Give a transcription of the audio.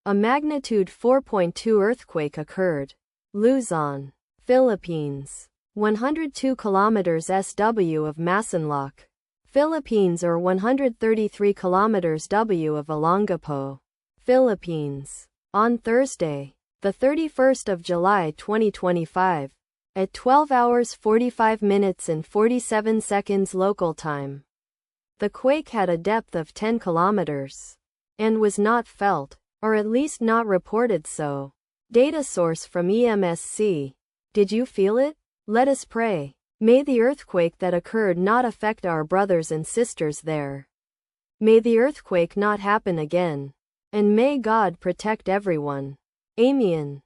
A magnitude 4.2 earthquake occurred. Luzon, Philippines. 102 kilometers SW of Masinloc, Philippines, or 133 kilometers W of Olongapo, Philippines. On Thursday, the 31st of July 2025, at 12 hours 45 minutes and 47 seconds local time. The quake had a depth of 10 kilometers and was not felt, or at least not reported so. Data source from EMSC. Did you feel it? Let us pray. May the earthquake that occurred not affect our brothers and sisters there. May the earthquake not happen again. And may God protect everyone. Amen.